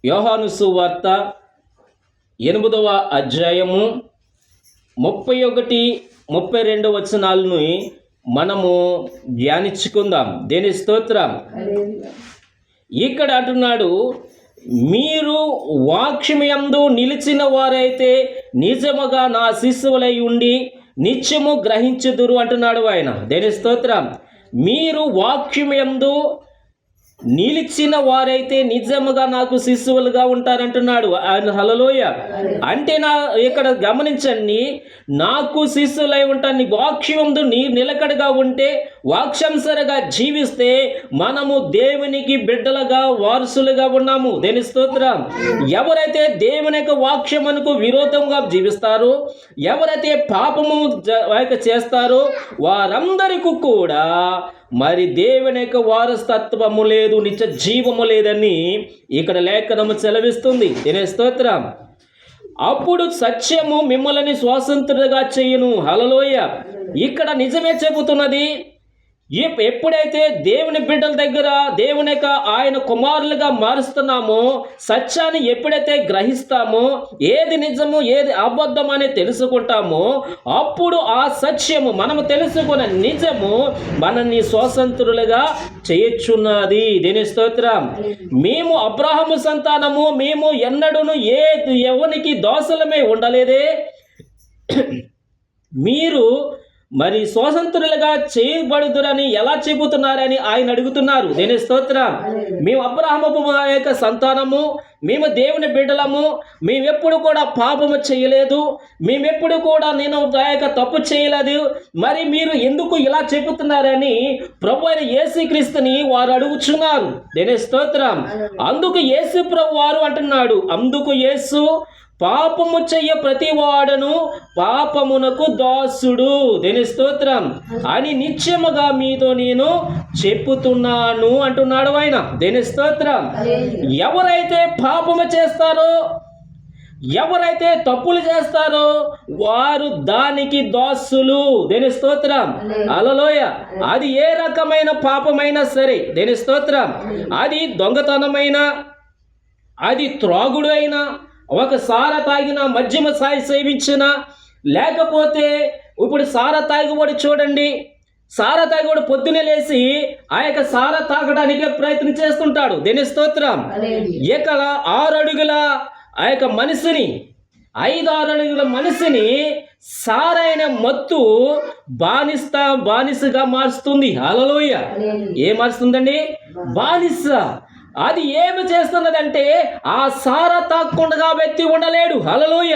యోహాను సువార్త 8వ అధ్యాయము 31, 32 వచనాలను మనము ధ్యానించుకుందాం. దేని స్తోత్రం. ఇక్కడ అంటున్నాడు, మీరు వాక్యముయందు నిలిచిన వారైతే నిజముగా నా శిశువులై ఉండి నిత్యము గ్రహించుదురు అంటున్నాడు ఆయన. దేని స్తోత్రం. మీరు వాక్యముయందు నిలిచిన వారైతే నిజముగా నాకు శిశువులుగా ఉంటారంటున్నాడు ఆయన. హల్లెలూయ. అంటే ఇక్కడ గమనించండి, నాకు శిశువులై ఉంటాను. వాక్యముందు నిలకడగా ఉంటే, వాక్యానుసారంగా జీవిస్తే మనము దేవునికి బిడ్డలుగా వారసులుగా ఉన్నాము. దేని స్తోత్రం. ఎవరైతే దేవుని యొక్క వాక్యమునకు విరోధంగా జీవిస్తారో, ఎవరైతే పాపము చేస్తారో వారందరికీ కూడా మరి దేవుని యొక్క వారసత్వము లేదు, నిత్య జీవము లేదని ఇక్కడ లేఖనము సెలవిస్తుంది. దేని స్తోత్రం. అప్పుడు సత్యము మిమ్మల్ని స్వాతంత్రులుగా చేయును. హల్లెలూయ. ఇక్కడ నిజమే చెబుతున్నది. ఎప్పుడైతే దేవుని బిడ్డల దగ్గర దేవుని యొక్క ఆయన కుమారులుగా మారుస్తున్నామో, సత్యాన్ని ఎప్పుడైతే గ్రహిస్తామో, ఏది నిజము ఏది అబద్ధం అని తెలుసుకుంటామో, అప్పుడు ఆ సత్యము మనము తెలుసుకున్న నిజము మనల్ని స్వతంత్రులుగా చేయొచ్చున్నది. దీని స్తోత్రం. మేము అబ్రహాము సంతానము, మేము ఎన్నడూను ఎవరికి దోషలమే ఉండలేదే. మీరు మరి స్వతంత్రులుగా చేయబడుదురని ఎలా చెబుతున్నారని ఆయన అడుగుతున్నారు. దేని స్తోత్రం. మేము అబ్రహాము యొక్క సంతానము, మేము దేవుని బిడ్డలము, మేమెప్పుడు కూడా పాపము చేయలేదు, మేమెప్పుడు కూడా నేను తప్పు చేయలేదు, మరి మీరు ఎందుకు ఇలా చెబుతున్నారని ప్రభు అయిన యేసుక్రీస్తుని వారు అడుగుచున్నారు. దేని స్తోత్రం. అందుకు యేసు ప్రభు వారు అంటున్నాడు, అందుకు యేసు, పాపము చెయ్య ప్రతివాడను పాపమునకు దాసుడు. దేని స్తోత్రం అని నిత్యముగా మీతో నేను చెప్పుతున్నాను అంటున్నాడు ఆయన. దేని స్తోత్రం. ఎవరైతే పాపము చేస్తారో, ఎవరైతే తప్పులు చేస్తారో వారు దానికి దాసులు. దేని స్తోత్రం. హల్లెలూయ. అది ఏ రకమైన పాపమైనా సరే, దేని స్తోత్రం, అది దొంగతనమైనా, అది త్రాగుడు అయినా, ఒక సార తాగిన, మద్యమ సాయి సేవించిన, లేకపోతే ఇప్పుడు సార తాగుబడి చూడండి, సార తాగుబడి పొద్దునే లేచి ఆ యొక్క సార తాగడానికి ప్రయత్నం చేస్తుంటాడు. దేని స్తోత్రం. ఇక్కడ 6 అడుగుల ఆ యొక్క మనిషిని, 5-6 అడుగుల మనిషిని సారైన మత్తు బానిసగా మారుస్తుంది. హల్లెలూయ. ఏం మారుస్తుందండి? బానిస. అది ఏమి చేస్తున్నదంటే, ఆ సార తాగకుండా వ్యక్తి ఉండలేడు. హల్లెలూయ.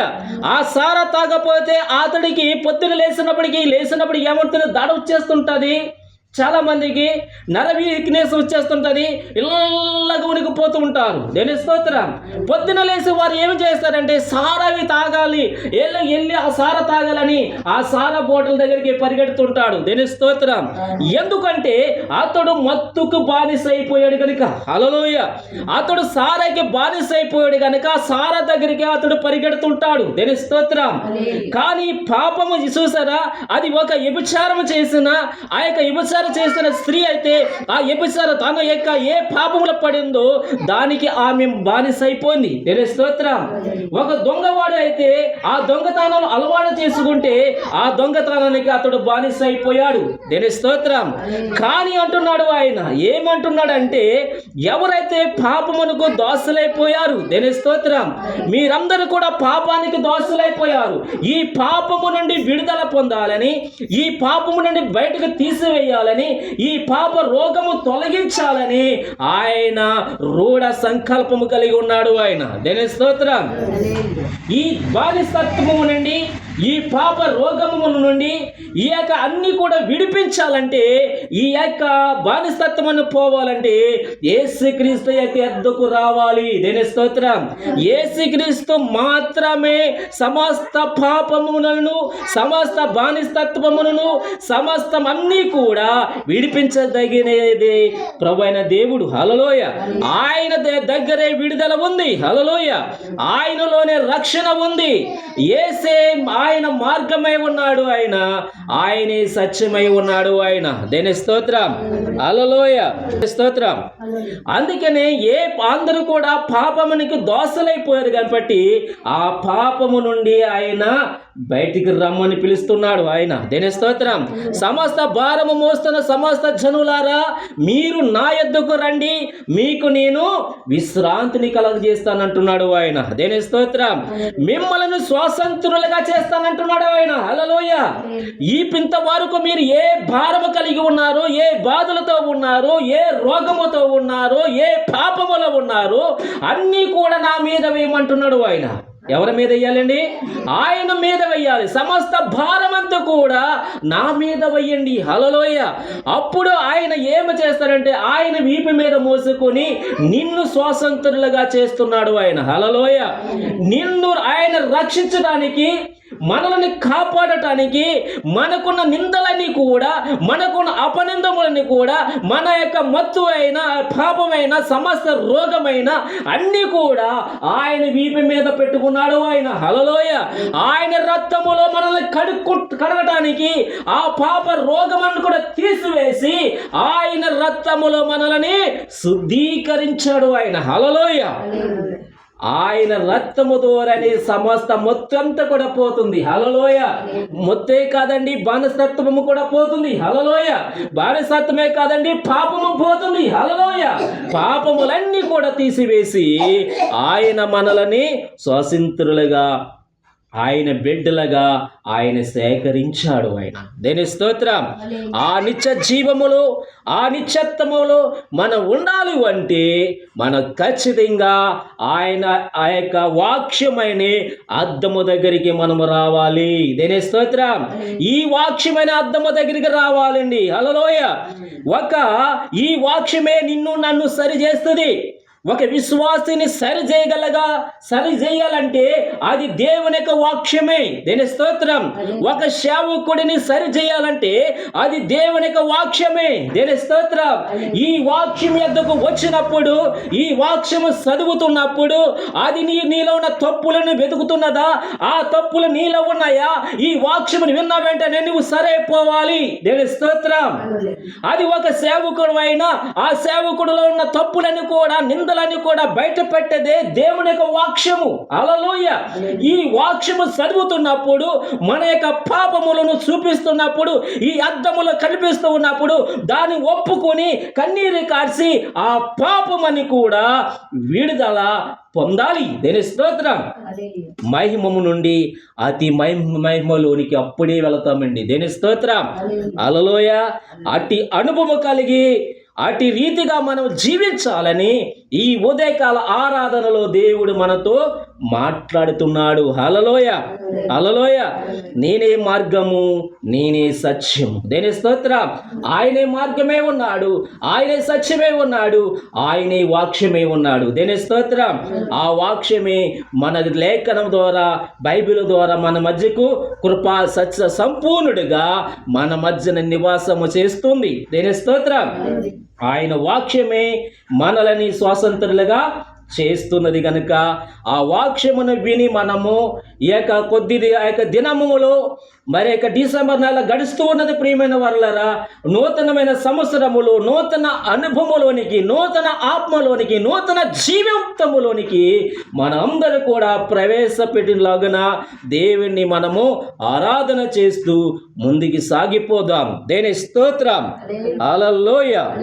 ఆ సార తాగపోతే అతడికి పొద్దున లేచినప్పుడు ఏమంటుంది? దడ వచ్చేస్తుంటుంది. చాలా మందికి నర వీక్నెస్ వచ్చేస్తుంటుంది, ఇళ్ళగా ఉనికిపోతూ ఉంటారు. దేని స్తోత్రం. పొద్దున లేచి వారు ఏమి చేస్తారంటే సారవి తాగాలి, వెళ్ళి ఆ సార తాగాలని ఆ సార బోటల దగ్గరికి పరిగెడుతుంటాడు. దేని స్తోత్రం. ఎందుకంటే అతడు మత్తుకు బానిస అయిపోయాడు కనుక. హల్లెలూయ. అతడు సారాకి బానిస అయిపోయాడు కనుక సార దగ్గరికి అతడు పరిగెడుతుంటాడు. దేని స్తోత్రం. కానీ పాపము చూసారా, అది ఒక వ్యభిచారం చేసిన, ఆ యొక్క వ్యభిచారం చేసిన స్త్రీ అయితే ఆ వ్యభిచారం తన యొక్క ఏ పాపములో పడిందో దానికి ఆమె బానిస అయిపోయింది. దేని స్తోత్రం. ఒక దొంగవాడు అయితే ఆ దొంగతనం అలవాటు చేసుకుంటే ఆ దొంగతనానికి అతడు బానిస అయిపోయాడు. దేని స్తోత్రం. కానీ అంటున్నాడు ఆయన, ఏమంటున్నాడంటే, ఎవరైతే పాపమునకు దోషులైపోయారు, దేని స్తోత్రం, మీరందరూ కూడా పాపానికి దోషులైపోయారు, ఈ పాపము నుండి విడుదల పొందాలని, ఈ పాపము నుండి బయటకు తీసివేయాలని, ఈ పాప రోగము తొలగించాలని ఆయన రూఢ సంకల్పము కలిగి ఉన్నాడు ఆయన. దేని స్తోత్రం. ఈ బానిసత్వము నుండి, ఈ పాప రోగము నుండి ఈ యొక్క అన్ని కూడా విడిపించాలంటే, ఈ యొక్క బానిసత్వమును పోవాలంటే యేసుక్రీస్తు యొక్క ఎద్దుకు రావాలి. దేని స్తోత్రం. యేసుక్రీస్తు మాత్రమే సమస్త పాపములను, సమస్త బానిసత్వములను, సమస్తం అన్నీ కూడా విడిపించదగినది ప్రభు అయిన దేవుడు. హల్లెలూయ. ఆయన దగ్గరే విడుదల ఉంది. హల్లెలూయ. ఆయనలోనే రక్షణ ఉంది. యేసే ఆయన మార్గమై ఉన్నాడు. ఆయన ఆయనే సత్యమై ఉన్నాడు. ఆయన దేని స్తోత్రం, హల్లెలూయా, స్తోత్రం. అందుకనే అందరూ కూడా పాపమునికి దోసలైపోయారు కాబట్టి ఆ పాపము నుండి ఆయన బయటికి రమ్మని పిలుస్తున్నాడు. ఆయన దేని స్తోత్రం. సమస్త భారము మోస్తున్న సమస్త జనులారా, మీరు నా యొద్దకు రండి, మీకు నేను విశ్రాంతిని కలగజేస్తానంటున్నాడు ఆయన. దేని స్తోత్రం. మిమ్మల్ని స్వాతంత్రులుగా చేస్తానంటున్నాడు ఆయన. హల్లెలూయా. ఈ పింత వరకు మీరు ఏ భారము కలిగి ఉన్నారో, ఏ బాధలతో ఉన్నారో, ఏ రోగముతో ఉన్నారో, ఏ పాపములో ఉన్నారో అన్నీ కూడా నా మీద వేయమంటున్నాడు ఆయన. ఎవరి మీద వెయ్యాలండి? ఆయన మీద వెయ్యాలి. సమస్త భారమంతా కూడా నా మీద వెయ్యండి. హల్లెలూయా. అప్పుడు ఆయన ఏమి చేస్తాడంటే ఆయన వీపు మీద మోసుకొని నిన్ను స్వాతంత్రులుగా చేస్తున్నాడు ఆయన. హల్లెలూయా. నిన్ను ఆయన రక్షించడానికి, మనల్ని కాపాడటానికి, మనకున్న నిందలని కూడా, మనకున్న అపనిందములని కూడా, మన యొక్క మత్తు అయిన పాపమైన సమస్త రోగమైన అన్నీ కూడా ఆయన వీపు మీద పెట్టుకున్నాడు ఆయన. హల్లెలూయా. ఆయన రక్తములో మనల్ని కడగటానికి, ఆ పాప రోగమును కూడా తీసివేసి ఆయన రక్తములో మనల్ని శుద్ధీకరించాడు ఆయన. హల్లెలూయా. ఆయన రక్తము ద్వారానే సమస్త మొత్తంతా కూడా పోతుంది. హల్లెలూయా. మొత్తే కాదండి, బానిసత్వము కూడా పోతుంది. హల్లెలూయా. బానిసత్వమే కాదండి, పాపము పోతుంది. హల్లెలూయా. పాపములన్నీ కూడా తీసివేసి ఆయన మనల్ని స్వతంత్రులుగా, ఆయన బిడ్డలుగా ఆయన సేకరించాడు ఆయన. దేని స్తోత్రం. ఆ నిత్య జీవములో, ఆ నిత్యత్వములో మనం ఉండాలి అంటే మనం ఖచ్చితంగా ఆయన ఆ యొక్క వాక్యమైన అద్దము దగ్గరికి మనము రావాలి. దేని స్తోత్రం. ఈ వాక్యమైన అద్దము దగ్గరికి రావాలండి. హల్లెలూయా. ఈ వాక్యమే నిన్ను నన్ను సరి చేస్తుంది. ఒక విశ్వాసిని సరి చేయాలంటే అది దేవుని యొక్క వాక్యమే. దేని స్తోత్రం. ఒక సేవకుడిని సరి చేయాలంటే అది దేవుని యొక్క వాక్యమే. దేని స్తోత్రం. ఈ వాక్యం యొద్దకు వచ్చినప్పుడు, ఈ వాక్యము చదువుతున్నప్పుడు అది నీలో ఉన్న తప్పులను వెతుకుతున్నదా? ఆ తప్పులు నీలో ఉన్నాయా? ఈ వాక్యమును విన్న వెంటనే నువ్వు సరైపోవాలి. దేని స్తోత్రం. అది ఒక సేవకుడు అయినా ఆ సేవకుడిలో ఉన్న తప్పులను కూడా, నిందలని కూడా బయట పెట్టేదే దేవుని యొక్క వాక్యము. హల్లెలూయా. ఈ వాక్యము చదువుతున్నప్పుడు, మన యొక్క పాపములను చూపిస్తున్నప్పుడు, ఈ అద్దములో కనిపిస్తూ ఉన్నప్పుడు దాన్ని ఒప్పుకొని కన్నీరు కార్చి ఆ పాపమని కూడా విడుదల పొందాలి. దేని స్తోత్రం. మహిమము నుండి అతి మహిమలోనికి అప్పుడే వెళతామండి. దేని స్తోత్రం. హల్లెలూయా. అట్టి అనుభవం కలిగి అట్టి రీతిగా మనం జీవించాలని ఈ ఉదయకాల ఆరాధనలో దేవుడు మనతో మాట్లాడుతున్నాడు. హల్లెలూయా. హల్లెలూయా. నేనే మార్గము, నేనే సత్యము. దేని స్తోత్రం. ఆయనే మార్గమే ఉన్నాడు, ఆయనే సత్యమే ఉన్నాడు, ఆయనే వాక్యమే ఉన్నాడు. దేని స్తోత్రం. ఆ వాక్యమే మన లేఖనం ద్వారా, బైబిల్ ద్వారా మన మధ్యకు కృపా సత్య సంపూర్ణుడిగా మన మధ్యన నివాసము చేస్తుంది. దేని స్తోత్రం. ఆయన వాక్యమే మనలని స్వాతంత్రులుగా చేస్తున్నది కనుక ఆ వాక్యమును విని మనము ఈ యొక్క దినములో మరి డిసెంబర్ నెల గడుస్తూ ఉన్నది. ప్రియమైన వారలారా, నూతనమైన సంవత్సరములో, నూతన అనుభవంలోనికి, నూతన ఆత్మలోనికి, నూతన జీవితములోనికి మనందరూ కూడా ప్రవేశపెట్టినలాగున దేవుణ్ణి మనము ఆరాధన చేస్తూ ముందుకు సాగిపోదాం. దేని స్తోత్రం. హల్లెలూయా.